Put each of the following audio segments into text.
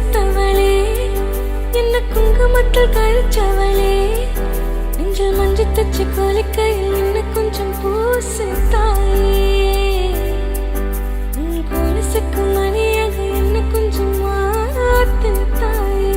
சேர்த்தவளே, என்ன குங்குமத்தில் கழிச்சவளே, நெஞ்சில் மஞ்சள் தச்சு கோலிக்கையில் என்ன கொஞ்சம் பூசு தாயே, உன் கொலுசுக்கு மணியாக என்ன கொஞ்சம் மாத்து தாயே.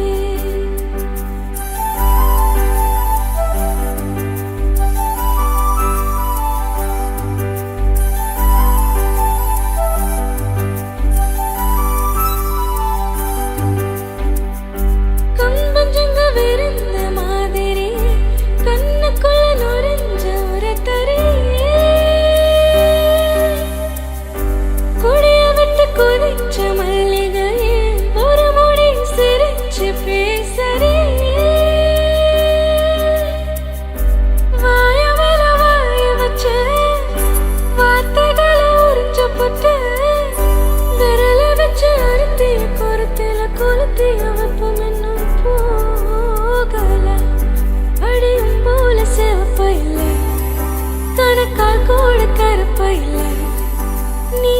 கணக்கால் கூட கருப்பையில் நீ